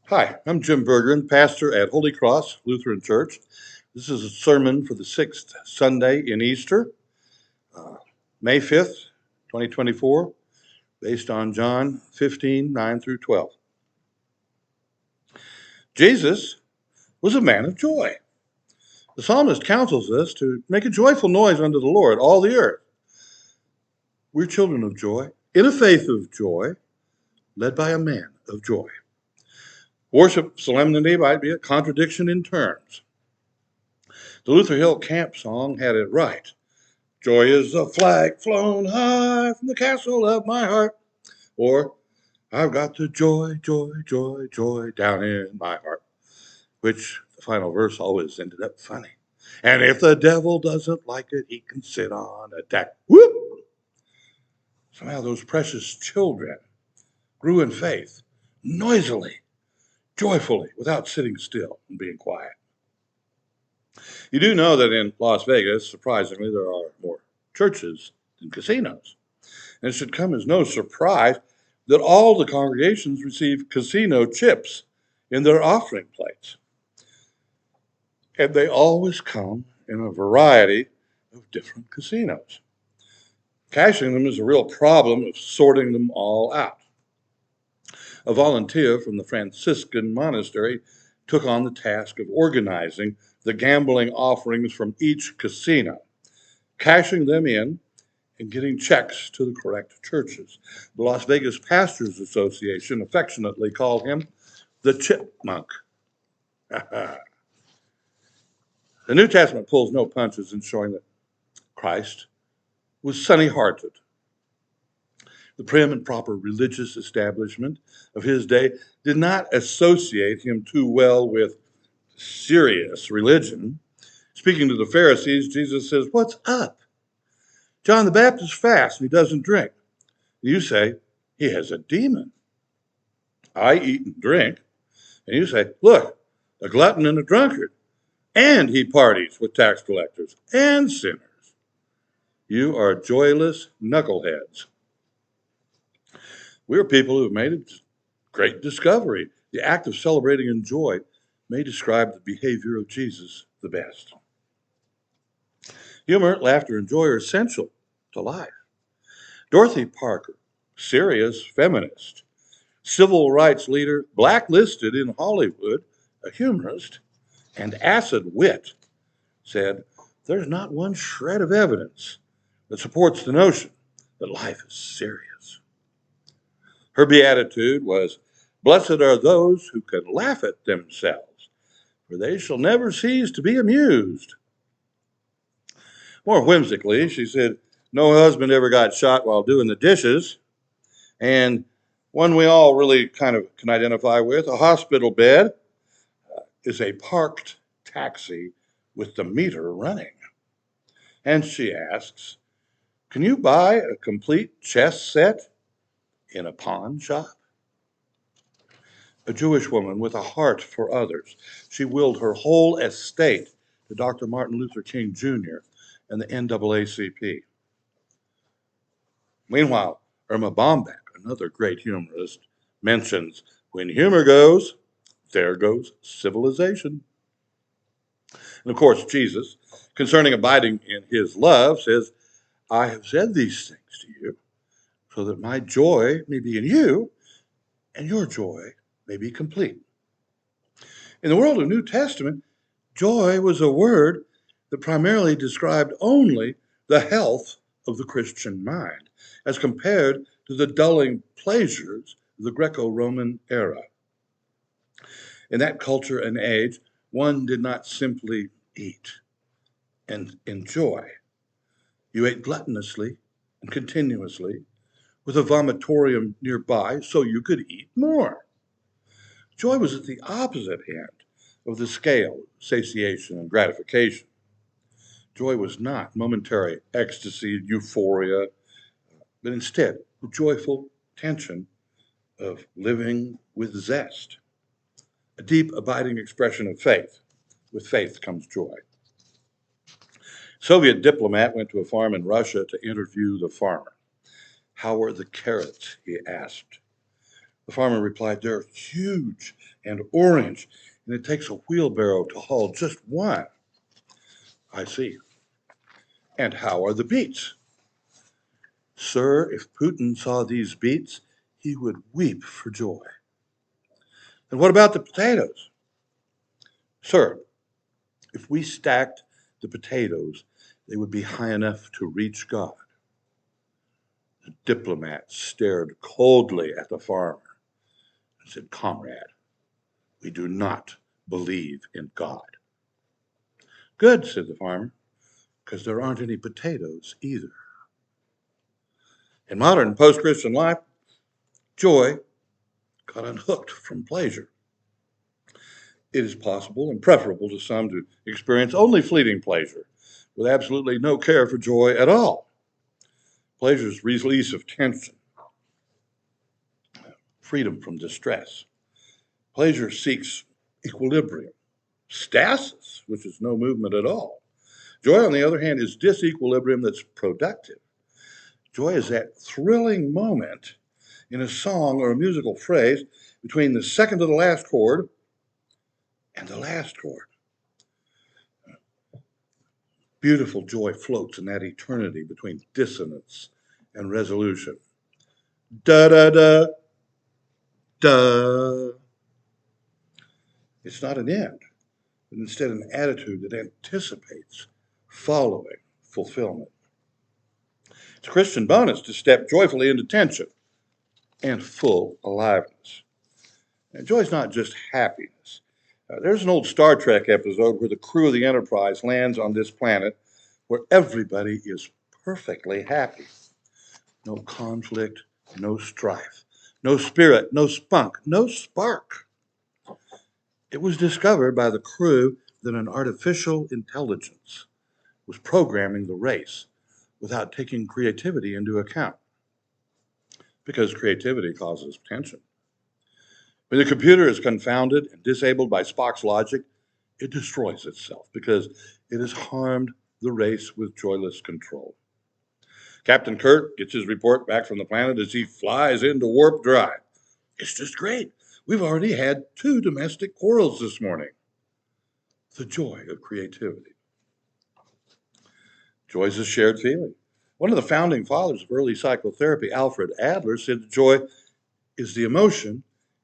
Hi, I'm Jim Bergeron, pastor at Holy Cross Lutheran Church. This is a sermon for the sixth Sunday in Easter, May 5th, 2024, based on John 15:9 through 12. Jesus was a man of joy. The psalmist counsels us to make a joyful noise unto the Lord, all the earth. We're children of joy, in a faith of joy, led by a man of joy. Worship solemnity might be a contradiction in terms. The Luther Hill Camp song had it right. Joy is a flag flown high from the castle of my heart. Or, I've got the joy, joy, joy, joy down in my heart. Which the final verse always ended up funny. And if the devil doesn't like it, he can sit on a deck. Whoop! Somehow those precious children grew in faith, noisily, joyfully, without sitting still and being quiet. You do know that in Las Vegas, surprisingly, there are more churches than casinos. And it should come as no surprise that all the congregations receive casino chips in their offering plates. And they always come in a variety of different casinos. Cashing them is a real problem of sorting them all out. A volunteer from the Franciscan monastery took on the task of organizing the gambling offerings from each casino, cashing them in and getting checks to the correct churches. The Las Vegas Pastors Association affectionately called him the chipmunk. The New Testament pulls no punches in showing that Christ was sunny hearted. The prim and proper religious establishment of his day did not associate him too well with serious religion. Speaking to the Pharisees, Jesus says, "What's up? John the Baptist fasts and he doesn't drink. You say, he has a demon. I eat and drink. And you say, look, a glutton and a drunkard. And he parties with tax collectors and sinners. You are joyless knuckleheads." We are people who have made a great discovery. The act of celebrating in joy may describe the behavior of Jesus the best. Humor, laughter, and joy are essential to life. Dorothy Parker, serious feminist, civil rights leader, blacklisted in Hollywood, a humorist, and acid wit, said, "There's not one shred of evidence that supports the notion that life is serious." Her beatitude was, "Blessed are those who can laugh at themselves, for they shall never cease to be amused." More whimsically, she said, "No husband ever got shot while doing the dishes." And one we all really kind of can identify with, a hospital bed is a parked taxi with the meter running. And she asks, can you buy a complete chess set in a pawn shop? A Jewish woman with a heart for others, she willed her whole estate to Dr. Martin Luther King Jr. and the NAACP. Meanwhile, Irma Bombeck, another great humorist, mentions, when humor goes, there goes civilization. And of course, Jesus, concerning abiding in his love, says, I have said these things to you so that my joy may be in you and your joy may be complete. In the world of New Testament, joy was a word that primarily described only the health of the Christian mind, as compared to the dulling pleasures of the Greco-Roman era. In that culture and age, one did not simply eat and enjoy. You ate gluttonously and continuously with a vomitorium nearby so you could eat more. Joy was at the opposite end of the scale of satiation and gratification. Joy was not momentary ecstasy, euphoria, but instead the joyful tension of living with zest, a deep, abiding expression of faith. With faith comes joy. Soviet diplomat went to a farm in Russia to interview the farmer. How are the carrots? He asked. The farmer replied, "They're huge and orange, and it takes a wheelbarrow to haul just one." "I see. And how are the beets?" "Sir, if Putin saw these beets, he would weep for joy." "And what about the potatoes?" "Sir, if we stacked the potatoes, they would be high enough to reach God." The diplomat stared coldly at the farmer and said, "Comrade, we do not believe in God." "Good," said the farmer, "because there aren't any potatoes either." In modern post-Christian life, joy got unhooked from pleasure. It is possible and preferable to some to experience only fleeting pleasure with absolutely no care for joy at all. Pleasure's release of tension, freedom from distress. Pleasure seeks equilibrium, stasis, which is no movement at all. Joy, on the other hand, is disequilibrium that's productive. Joy is that thrilling moment in a song or a musical phrase between the second to the last chord and the last chord. Beautiful joy floats in that eternity between dissonance and resolution. Da da da da. It's not an end, but instead an attitude that anticipates following fulfillment. It's a Christian bonus to step joyfully into tension and full aliveness. And joy is not just happiness. There's an old Star Trek episode where the crew of the Enterprise lands on this planet where everybody is perfectly happy. No conflict, no strife, no spirit, no spunk, no spark. It was discovered by the crew that an artificial intelligence was programming the race without taking creativity into account, because creativity causes tension. When the computer is confounded and disabled by Spock's logic, it destroys itself because it has harmed the race with joyless control. Captain Kirk gets his report back from the planet as he flies into warp drive. "It's just great. We've already had 2 domestic quarrels this morning." The joy of creativity. Joy is a shared feeling. One of the founding fathers of early psychotherapy, Alfred Adler, said that joy is the emotion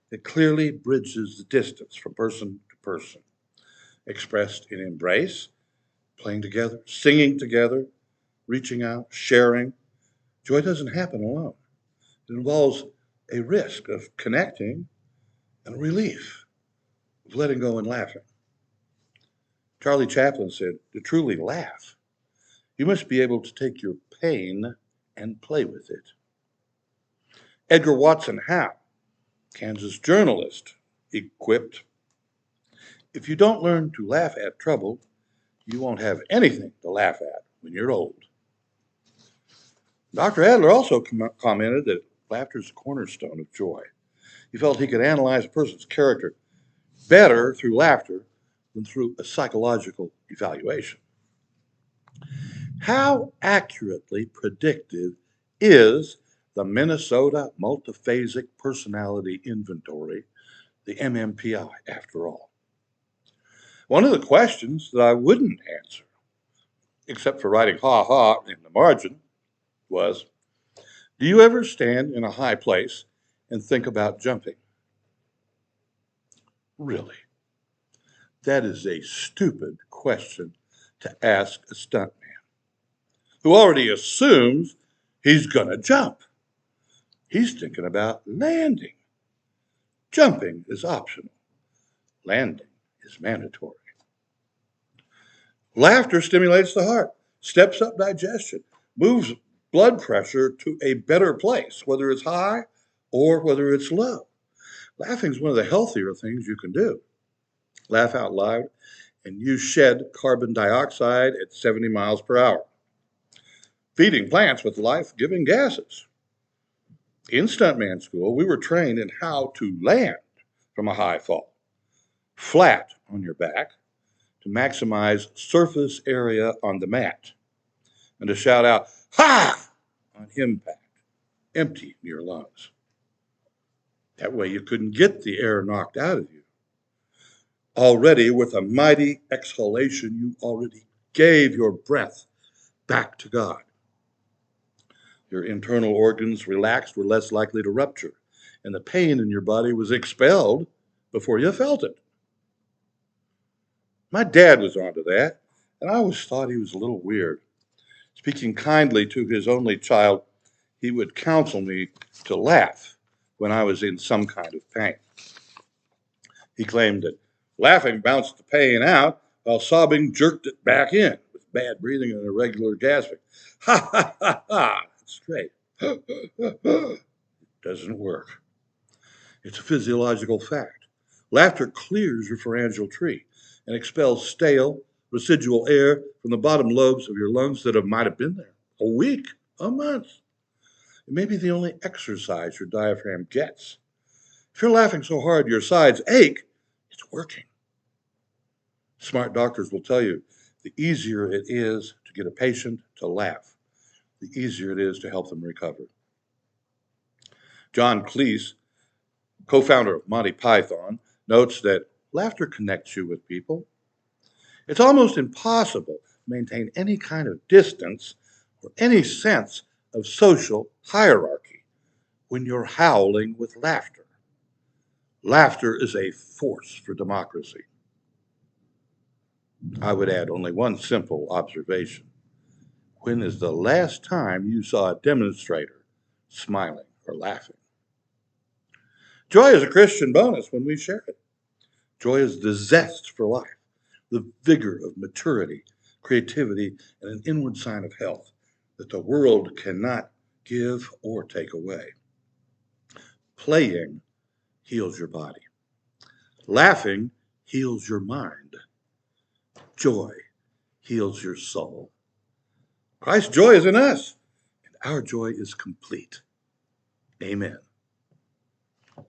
that clearly bridges the distance from person to person, expressed in embrace, playing together, singing together, reaching out, sharing. Joy doesn't happen alone. It involves a risk of connecting and a relief of letting go and laughing. Charlie Chaplin said, "To truly laugh, you must be able to take your pain and play with it." Edgar Watson Howe, Kansas journalist, equipped, "If you don't learn to laugh at trouble, you won't have anything to laugh at when you're old." Dr. Adler also commented that laughter is a cornerstone of joy. He felt he could analyze a person's character better through laughter than through a psychological evaluation. How accurately predictive is the Minnesota Multiphasic Personality Inventory, the MMPI, after all? One of the questions that I wouldn't answer, except for writing "ha ha" in the margin, was, do you ever stand in a high place and think about jumping? Really? That is a stupid question to ask a stuntman who already assumes he's going to jump. He's thinking about landing. Jumping is optional. Landing is mandatory. Laughter stimulates the heart, steps up digestion, moves blood pressure to a better place, whether it's high or whether it's low. Laughing is one of the healthier things you can do. Laugh out loud, and you shed carbon dioxide at 70 miles per hour, feeding plants with life-giving gases. In stuntman school, we were trained in how to land from a high fall, flat on your back, to maximize surface area on the mat, and to shout out, "Ha!" on impact, empty your lungs. That way you couldn't get the air knocked out of you. Already, with a mighty exhalation, you already gave your breath back to God. Your internal organs relaxed, were less likely to rupture, and the pain in your body was expelled before you felt it. My dad was onto that, and I always thought he was a little weird. Speaking kindly to his only child, he would counsel me to laugh when I was in some kind of pain. He claimed that laughing bounced the pain out, while sobbing jerked it back in with bad breathing and irregular gasping. Ha ha ha ha! That's great. It doesn't work. It's a physiological fact. Laughter clears your pharyngeal tree and expels stale, residual air from the bottom lobes of your lungs that might have been there a week, a month. It may be the only exercise your diaphragm gets. If you're laughing so hard your sides ache, it's working. Smart doctors will tell you the easier it is to get a patient to laugh, the easier it is to help them recover. John Cleese, co-founder of Monty Python, notes that laughter connects you with people. It's almost impossible to maintain any kind of distance or any sense of social hierarchy when you're howling with laughter. Laughter is a force for democracy. I would add only one simple observation. When is the last time you saw a demonstrator smiling or laughing? Joy is a Christian bonus when we share it. Joy is the zest for life, the vigor of maturity, creativity, and an inward sign of health that the world cannot give or take away. Playing heals your body. Laughing heals your mind. Joy heals your soul. Christ's joy is in us, and our joy is complete. Amen.